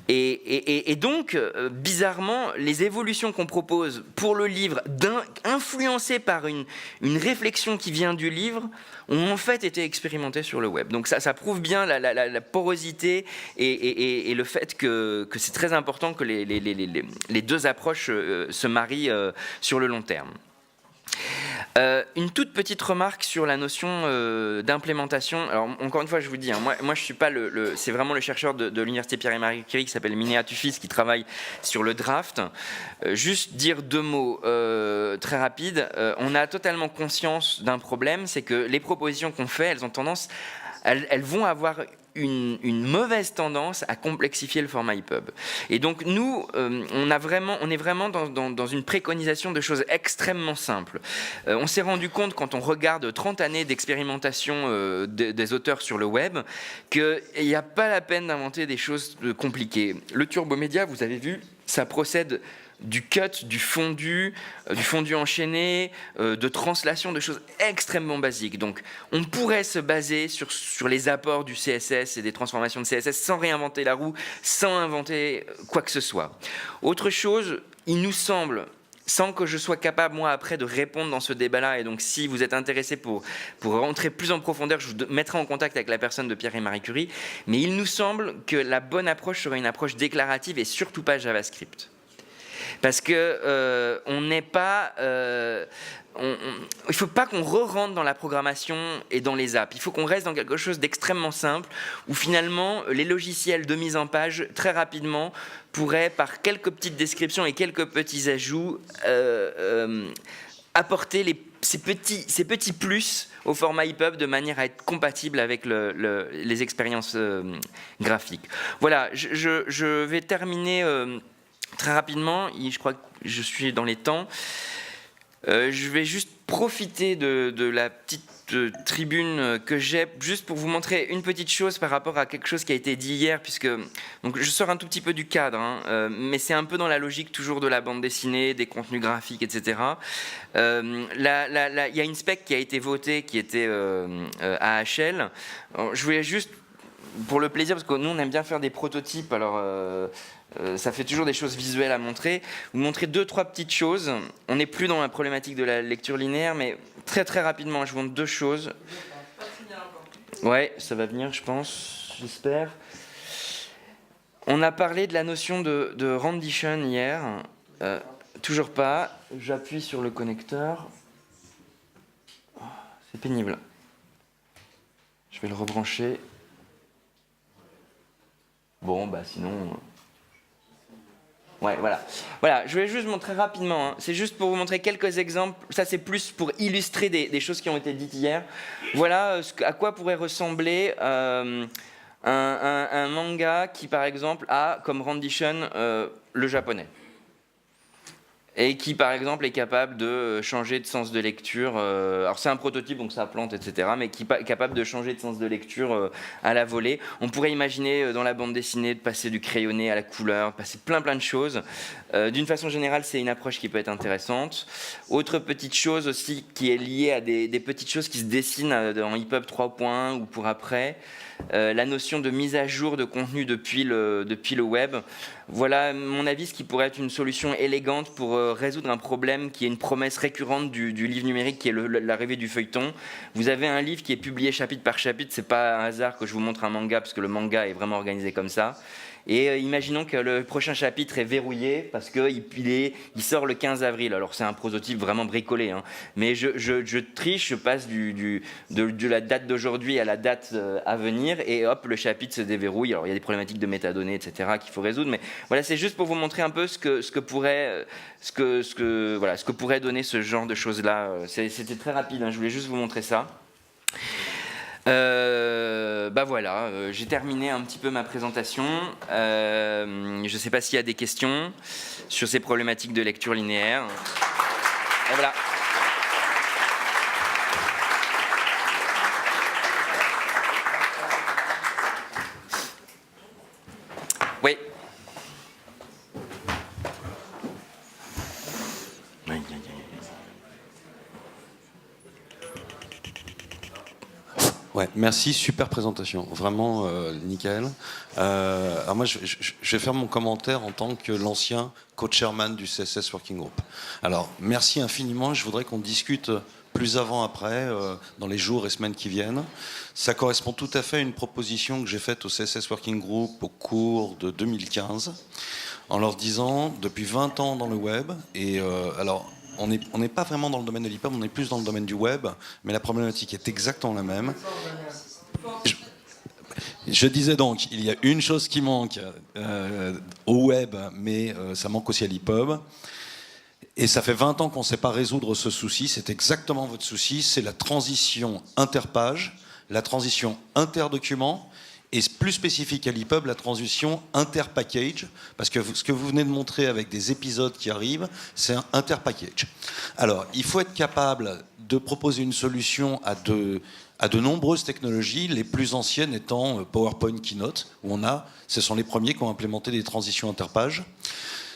Et donc, bizarrement, les évolutions qu'on propose pour le livre, influencées par une réflexion qui vient du livre, ont en fait été expérimentées sur le web. Donc ça prouve bien la porosité et le fait que c'est très important que les deux approches se marient sur le long terme. Une toute petite remarque sur la notion d'implémentation. Alors encore une fois, je vous dis, hein, moi je suis pas c'est vraiment le chercheur de l'université Pierre et Marie Curie qui s'appelle Minéa Tufis qui travaille sur le draft. Juste dire deux mots très rapides. On a totalement conscience d'un problème, c'est que les propositions qu'on fait, elles vont avoir une mauvaise tendance à complexifier le format EPUB. Et donc nous, on est vraiment dans une préconisation de choses extrêmement simples. On s'est rendu compte, quand on regarde 30 années d'expérimentation des auteurs sur le web, qu'il n'y a pas la peine d'inventer des choses compliquées. Le turbomédia, vous avez vu, ça procède du cut, du fondu enchaîné, de translation, de choses extrêmement basiques. Donc, on pourrait se baser sur les apports du CSS et des transformations de CSS sans réinventer la roue, sans inventer quoi que ce soit. Autre chose, il nous semble, sans que je sois capable, moi, après, de répondre dans ce débat-là, et donc si vous êtes intéressé pour rentrer plus en profondeur, je vous mettrai en contact avec la personne de Pierre et Marie Curie, mais il nous semble que la bonne approche serait une approche déclarative et surtout pas JavaScript. Parce que on n'est pas, il ne faut pas qu'on re-rentre dans la programmation et dans les apps. Il faut qu'on reste dans quelque chose d'extrêmement simple, où finalement les logiciels de mise en page très rapidement pourraient, par quelques petites descriptions et quelques petits ajouts, apporter ces petits plus au format EPUB de manière à être compatible avec les expériences graphiques. Voilà, je vais terminer très rapidement, je crois que je suis dans les temps. Je vais juste profiter de la petite tribune que j'ai, juste pour vous montrer une petite chose par rapport à quelque chose qui a été dit hier, puisque donc, je sors un tout petit peu du cadre, hein, mais c'est un peu dans la logique toujours de la bande dessinée, des contenus graphiques, etc. Il y a une spec qui a été votée, qui était AHL. Alors, je voulais juste, pour le plaisir, parce que nous on aime bien faire des prototypes, alors ça fait toujours des choses visuelles à montrer. Vous montrer 2-3 petites choses. On n'est plus dans la problématique de la lecture linéaire, mais très très rapidement, je vous montre 2 choses. Ouais, ça va venir, je pense, j'espère. On a parlé de la notion de rendition hier. Toujours pas. J'appuie sur le connecteur. C'est pénible. Je vais le rebrancher. Bon, bah sinon... Ouais, voilà. Voilà, je vais juste vous montrer rapidement. Hein. C'est juste pour vous montrer quelques exemples. Ça, c'est plus pour illustrer des choses qui ont été dites hier. Voilà à quoi pourrait ressembler un manga qui, par exemple, a comme rendition le japonais. Et qui, par exemple, est capable de changer de sens de lecture. Alors, c'est un prototype, donc ça plante, etc. Mais qui est capable de changer de sens de lecture à la volée. On pourrait imaginer, dans la bande dessinée, de passer du crayonné à la couleur, passer plein de choses. D'une façon générale, c'est une approche qui peut être intéressante. Autre petite chose aussi qui est liée à des petites choses qui se dessinent en EPUB 3.1 ou pour après. La notion de mise à jour de contenu depuis le web. Voilà, à mon avis, ce qui pourrait être une solution élégante pour résoudre un problème qui est une promesse récurrente du livre numérique, qui est l'arrivée du feuilleton. Vous avez un livre qui est publié chapitre par chapitre, c'est pas un hasard que je vous montre un manga, parce que le manga est vraiment organisé comme ça. Et imaginons que le prochain chapitre est verrouillé parce qu'il sort le 15 avril. Alors c'est un prototype vraiment bricolé, hein. Mais je triche, je passe de la date d'aujourd'hui à la date à venir et hop, le chapitre se déverrouille. Alors il y a des problématiques de métadonnées, etc. qu'il faut résoudre. Mais voilà, c'est juste pour vous montrer un peu ce que pourrait donner ce genre de choses-là. C'était très rapide, hein, je voulais juste vous montrer ça. Bah voilà, j'ai terminé un petit peu ma présentation. Je ne sais pas s'il y a des questions sur ces problématiques de lecture linéaire. Et voilà. Oui. Ouais, merci, super présentation, vraiment nickel. Alors moi, je vais faire mon commentaire en tant que l'ancien co-chairman du CSS Working Group. Alors, merci infiniment, je voudrais qu'on discute plus avant, après, dans les jours et semaines qui viennent. Ça correspond tout à fait à une proposition que j'ai faite au CSS Working Group au cours de 2015, en leur disant, depuis 20 ans dans le web, et alors... On n'est pas vraiment dans le domaine de l'EPUB, on est plus dans le domaine du web, mais la problématique est exactement la même. Je disais donc, il y a une chose qui manque au web, mais ça manque aussi à l'EPUB. Et ça fait 20 ans qu'on ne sait pas résoudre ce souci, c'est exactement votre souci, c'est la transition interpage, la transition interdocument, et plus spécifique à l'EPUB, la transition interpackage, parce que ce que vous venez de montrer avec des épisodes qui arrivent, c'est un interpackage. Alors, il faut être capable de proposer une solution à de nombreuses technologies, les plus anciennes étant PowerPoint Keynote, où ce sont les premiers qui ont implémenté des transitions interpages.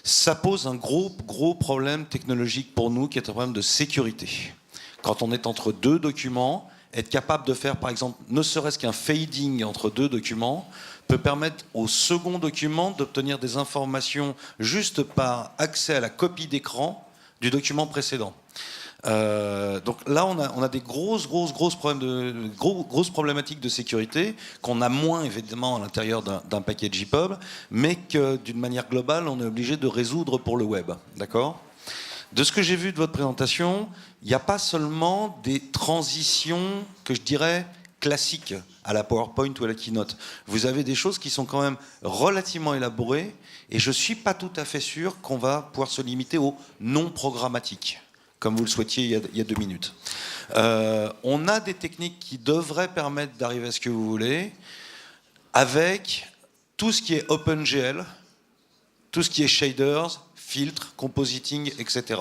Ça pose un gros problème technologique pour nous, qui est un problème de sécurité. Quand on est entre deux documents, être capable de faire, par exemple, ne serait-ce qu'un fading entre deux documents peut permettre au second document d'obtenir des informations juste par accès à la copie d'écran du document précédent. Donc là, on a des grosses problématiques de sécurité qu'on a moins évidemment à l'intérieur d'un package EPUB, mais que d'une manière globale, on est obligé de résoudre pour le web. D'accord ? De ce que j'ai vu de votre présentation, il n'y a pas seulement des transitions que je dirais classiques à la PowerPoint ou à la Keynote. Vous avez des choses qui sont quand même relativement élaborées et je ne suis pas tout à fait sûr qu'on va pouvoir se limiter au non programmatique, comme vous le souhaitiez il y a 2 minutes. On a des techniques qui devraient permettre d'arriver à ce que vous voulez avec tout ce qui est OpenGL, tout ce qui est shaders, filtres, compositing, etc.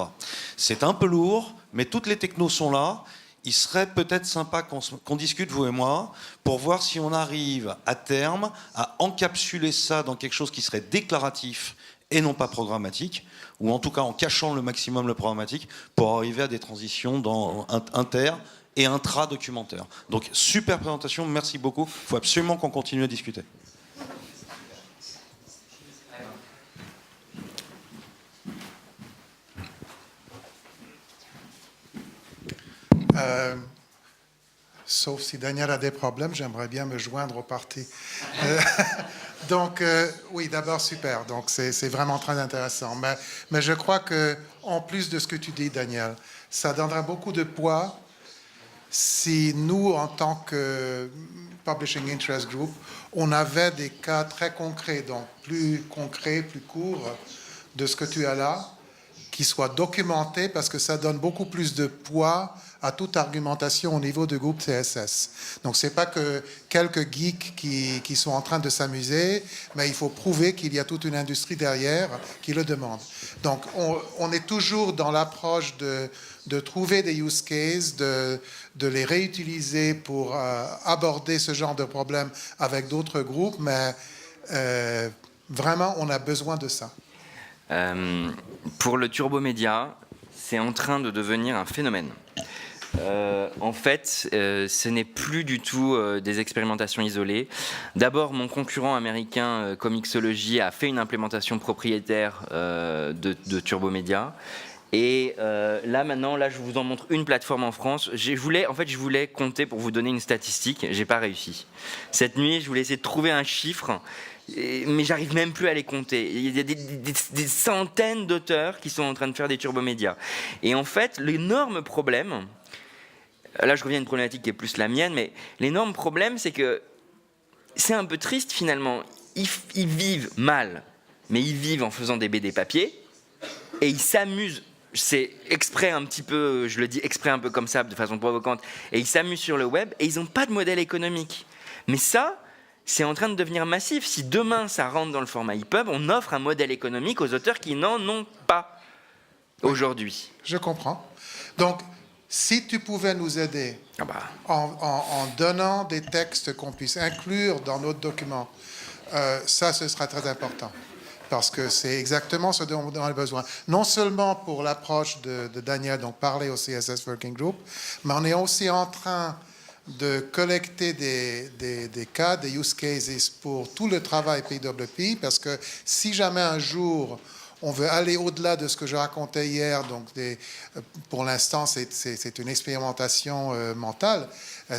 C'est un peu lourd, mais toutes les technos sont là. Il serait peut-être sympa qu'on discute, vous et moi, pour voir si on arrive à terme à encapsuler ça dans quelque chose qui serait déclaratif et non pas programmatique, ou en tout cas en cachant le maximum le programmatique, pour arriver à des transitions dans inter et intra-documentaire. Donc, super présentation, merci beaucoup. Il faut absolument qu'on continue à discuter. Sauf si Daniel a des problèmes, j'aimerais bien me joindre au parti. Donc, oui, d'abord, super. Donc, c'est vraiment très intéressant. Mais je crois que, en plus de ce que tu dis, Daniel, ça donnera beaucoup de poids si nous, en tant que Publishing Interest Group, on avait des cas très concrets, donc plus concrets, plus courts de ce que tu as là, qui soient documentés, parce que ça donne beaucoup plus de poids à toute argumentation au niveau du groupe CSS. Donc, ce n'est pas que quelques geeks qui sont en train de s'amuser, mais il faut prouver qu'il y a toute une industrie derrière qui le demande. Donc, on est toujours dans l'approche de trouver des use cases, de les réutiliser pour aborder ce genre de problème avec d'autres groupes, mais vraiment, on a besoin de ça. Pour le turbomédia, c'est en train de devenir un phénomène. En fait, ce n'est plus du tout des expérimentations isolées. D'abord, mon concurrent américain Comixology a fait une implémentation propriétaire de turbomédia. Et là maintenant, je vous en montre une plateforme en France. Je voulais compter pour vous donner une statistique. J'ai pas réussi. Cette nuit, je voulais essayer de trouver un chiffre, mais j'arrive même plus à les compter. Il y a des centaines d'auteurs qui sont en train de faire des turbomédias. Et en fait, l'énorme problème, là je reviens à une problématique qui est plus la mienne, mais l'énorme problème, c'est que c'est un peu triste finalement. Ils vivent mal, mais ils vivent en faisant des BD papier, et ils s'amusent. C'est exprès un petit peu, je le dis exprès un peu comme ça, de façon provocante, et ils s'amusent sur le web, et ils n'ont pas de modèle économique. Mais ça, c'est en train de devenir massif. Si demain ça rentre dans le format EPUB, on offre un modèle économique aux auteurs qui n'en ont pas aujourd'hui. Je comprends. Donc, si tu pouvais nous aider en donnant des textes qu'on puisse inclure dans notre document, ça, ce sera très important. Parce que c'est exactement ce dont on a besoin. Non seulement pour l'approche de Daniel, donc parler au CSS Working Group, mais on est aussi en train de collecter des cas, des use cases pour tout le travail PWP, parce que si jamais un jour on veut aller au-delà de ce que je racontais hier, donc pour l'instant c'est une expérimentation mentale.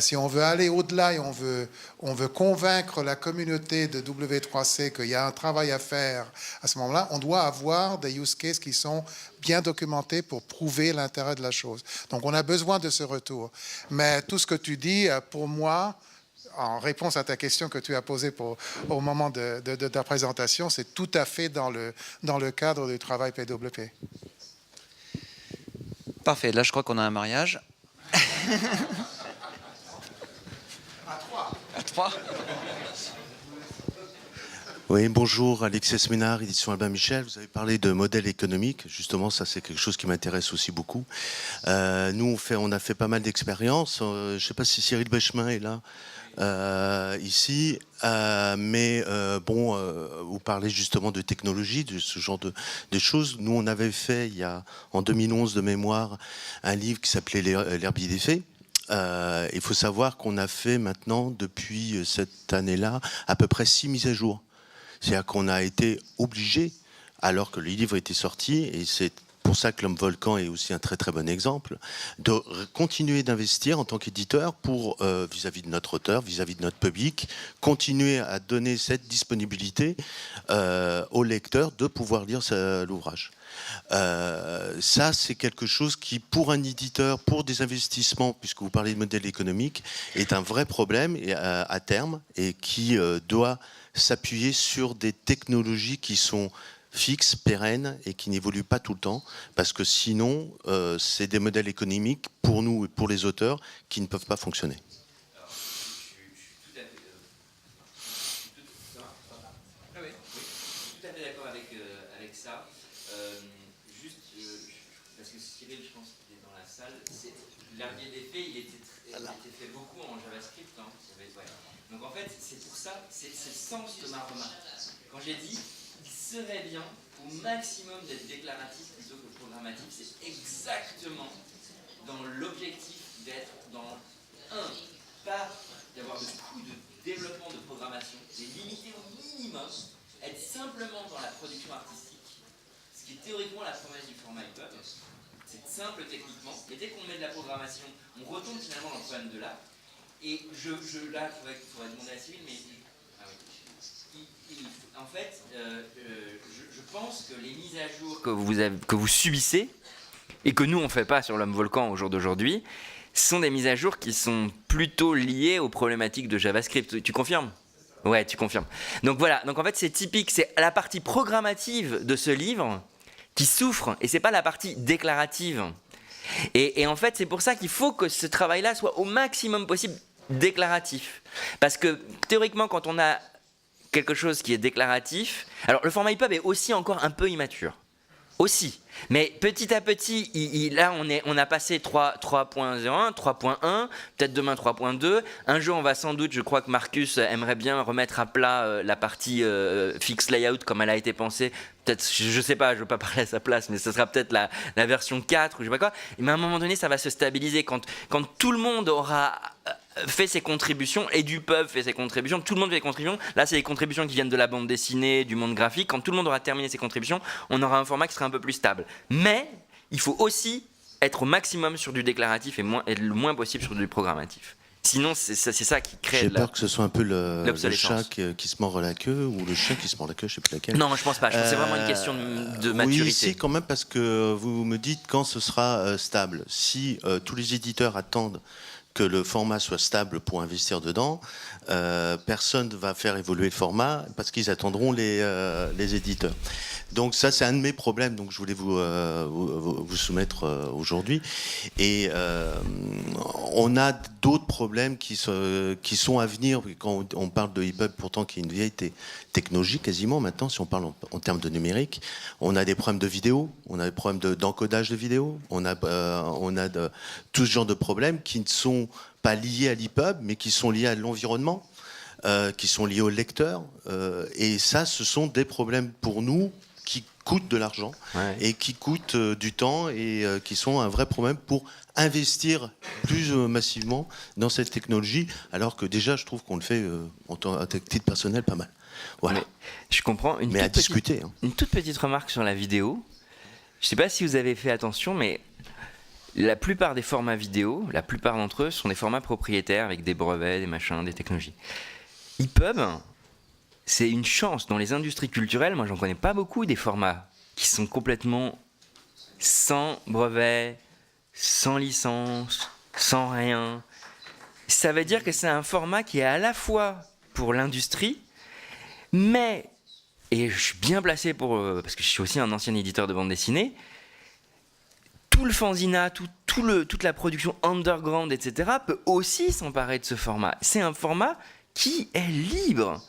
Si on veut aller au-delà et on veut convaincre la communauté de W3C qu'il y a un travail à faire à ce moment-là, on doit avoir des use cases qui sont bien documentés pour prouver l'intérêt de la chose. Donc on a besoin de ce retour. Mais tout ce que tu dis, pour moi, en réponse à ta question que tu as posée au moment de ta présentation, c'est tout à fait dans le cadre du travail PWP. Parfait, là je crois qu'on a un mariage. À trois. Oui, bonjour, Alexis Ménard, édition Albin Michel. Vous avez parlé de modèle économique. Justement, ça, c'est quelque chose qui m'intéresse aussi beaucoup. Nous, on a fait pas mal d'expériences. Je ne sais pas si Cyril Bechemin est là. Ici, vous parlez justement de technologie, de ce genre de choses. Nous, on avait fait, en 2011 de mémoire, un livre qui s'appelait L'herbier des fées. Il faut savoir qu'on a fait maintenant, depuis cette année-là, à peu près 6 mises à jour. C'est-à-dire qu'on a été obligé, alors que le livre était sorti, et c'est pour ça que l'Homme Volcan est aussi un très très bon exemple, de continuer d'investir en tant qu'éditeur pour, vis-à-vis de notre auteur, vis-à-vis de notre public, continuer à donner cette disponibilité aux lecteurs de pouvoir lire l'ouvrage. Ça, c'est quelque chose qui, pour un éditeur, pour des investissements, puisque vous parlez de modèle économique, est un vrai problème à terme, et qui doit s'appuyer sur des technologies qui sont fixes, pérennes et qui n'évoluent pas tout le temps, parce que sinon, c'est des modèles économiques pour nous et pour les auteurs qui ne peuvent pas fonctionner. Tout à fait d'accord avec ça. Juste, parce que Cyril, je pense qu'il est dans la salle, l'herbier des faits, il était fait beaucoup en JavaScript. Hein. Donc en fait, c'est pour ça, c'est le sens de ma remarque. Quand j'ai dit qu'il serait bien au maximum d'être déclaratif plutôt que programmatif, c'est exactement dans l'objectif d'être dans pas d'avoir de coûts de développement de programmation, et limiter au minimum, être simplement dans la production artistique, ce qui est théoriquement la promesse du format EPUB. C'est simple techniquement, et dès qu'on met de la programmation, on retombe finalement dans le problème de l'art. Et là, il faudrait demander à Cyril, mais en fait, je pense que les mises à jour que vous subissez, et que nous on ne fait pas sur l'homme volcan au jour d'aujourd'hui, sont des mises à jour qui sont plutôt liées aux problématiques de JavaScript. Tu confirmes ? Ouais, tu confirmes. Donc voilà, donc en fait c'est typique, c'est la partie programmative de ce livre qui souffre, et c'est pas la partie déclarative. Et en fait c'est pour ça qu'il faut que ce travail-là soit au maximum possible déclaratif. Parce que théoriquement quand on a quelque chose qui est déclaratif, alors le format EPUB est aussi encore un peu immature. Aussi. Mais petit à petit, là on a passé 3.01, 3.1, peut-être demain 3.2. Un jour on va sans doute, je crois que Marcus aimerait bien remettre à plat la partie fixed layout comme elle a été pensée. Peut-être, je sais pas, je veux pas parler à sa place, mais ce sera peut-être la version 4 ou je sais pas quoi. Mais à un moment donné ça va se stabiliser quand tout le monde aura fait ses contributions, et du pub fait ses contributions, tout le monde fait ses contributions. Là, c'est des contributions qui viennent de la bande dessinée, du monde graphique. Quand tout le monde aura terminé ses contributions, on aura un format qui sera un peu plus stable. Mais il faut aussi être au maximum sur du déclaratif et le moins possible sur du programmatif. Sinon, c'est ça qui crée. J'ai peur que ce soit un peu le chat qui se mord la queue, ou le chien qui se mord la queue, je sais plus laquelle. Non, je pense pas. Je pense que c'est vraiment une question de maturité. Oui, si, quand même, parce que vous me dites quand ce sera stable. Si tous les éditeurs attendent que le format soit stable pour investir dedans, personne ne va faire évoluer le format parce qu'ils attendront les éditeurs. Donc ça, c'est un de mes problèmes, donc je voulais vous soumettre aujourd'hui. Et on a d'autres problèmes qui sont à venir. Quand on parle de EPUB, pourtant qui est une vieille technologie quasiment maintenant, si on parle en termes de numérique, on a des problèmes de vidéo, on a des problèmes d'encodage de vidéo, on a tout ce genre de problèmes qui ne sont pas liés à l'EPUB, mais qui sont liés à l'environnement, qui sont liés au lecteur. Et ça, ce sont des problèmes pour nous qui coûtent de l'argent, ouais, et qui coûtent du temps, et qui sont un vrai problème pour investir plus massivement dans cette technologie, alors que déjà, je trouve qu'on le fait à titre personnel pas mal. Voilà. Mais je comprends. Mais à discuter. Une toute petite remarque sur la vidéo. Je ne sais pas si vous avez fait attention, mais la plupart des formats vidéo, la plupart d'entre eux sont des formats propriétaires avec des brevets, des machins, des technologies. EPUB, c'est une chance. Dans les industries culturelles, moi j'en connais pas beaucoup des formats qui sont complètement sans brevet, sans licence, sans rien. Ça veut dire que c'est un format qui est à la fois pour l'industrie, mais, et je suis bien placé parce que je suis aussi un ancien éditeur de bande dessinée, tout le fanzina, toute la production underground, etc., peut aussi s'emparer de ce format. C'est un format qui est libre.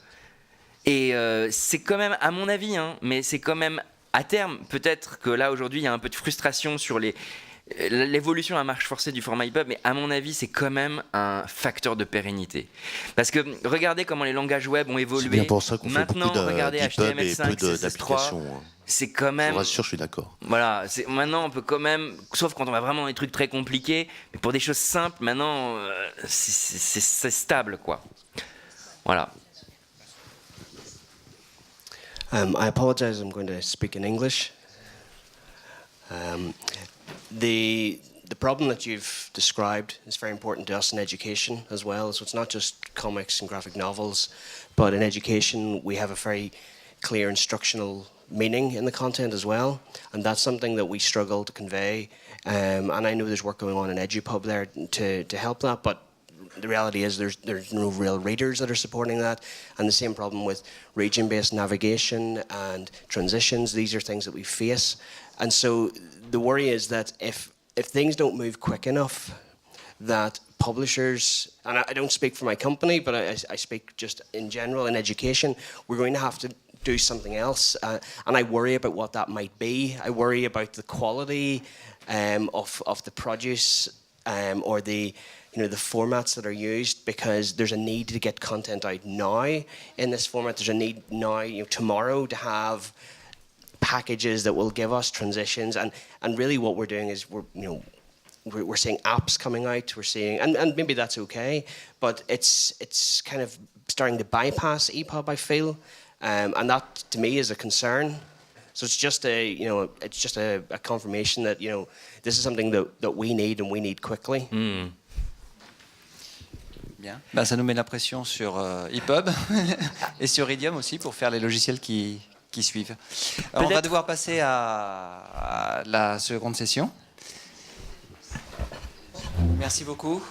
Et c'est quand même, à mon avis, mais c'est quand même, à terme, peut-être que là, aujourd'hui, il y a un peu de frustration sur l'évolution à marche forcée du format EPUB, mais à mon avis, c'est quand même un facteur de pérennité. Parce que regardez comment les langages web ont évolué. C'est bien pour ça qu'on fait beaucoup regardez HTML5, et peu d'applications. C'est quand même. Je vous rassure, je suis d'accord. Voilà, maintenant on peut quand même, sauf quand on va vraiment dans des trucs très compliqués, mais pour des choses simples, maintenant c'est stable, quoi. Voilà. I apologize, I'm going to speak in English. The problem that you've described is very important to us in education as well. So it's not just comics and graphic novels, but in education we have a very clear instructional meaning in the content as well, and that's something that we struggle to convey. And I know there's work going on in EduPub there to help that, but the reality is there's no real readers that are supporting that, and the same problem with region-based navigation and transitions. These are things that we face, and so the worry is that if things don't move quick enough, that publishers, and I don't speak for my company, but I speak just in general in education, we're going to have to do something else, and I worry about what that might be. I worry about the quality of the produce or the formats that are used, because there's a need to get content out now in this format. There's a need now, tomorrow, to have packages that will give us transitions, and really what we're doing is we're seeing apps coming out. We're seeing, and maybe that's okay, but it's kind of starting to bypass EPUB, I feel, and that to me is a concern. So it's just a confirmation that this is something that we need, and we need quickly. Bien. Ben, ça nous met la pression sur EPUB et sur Idiom aussi pour faire les logiciels qui suivent. Alors, on va devoir passer à la seconde session. Merci beaucoup.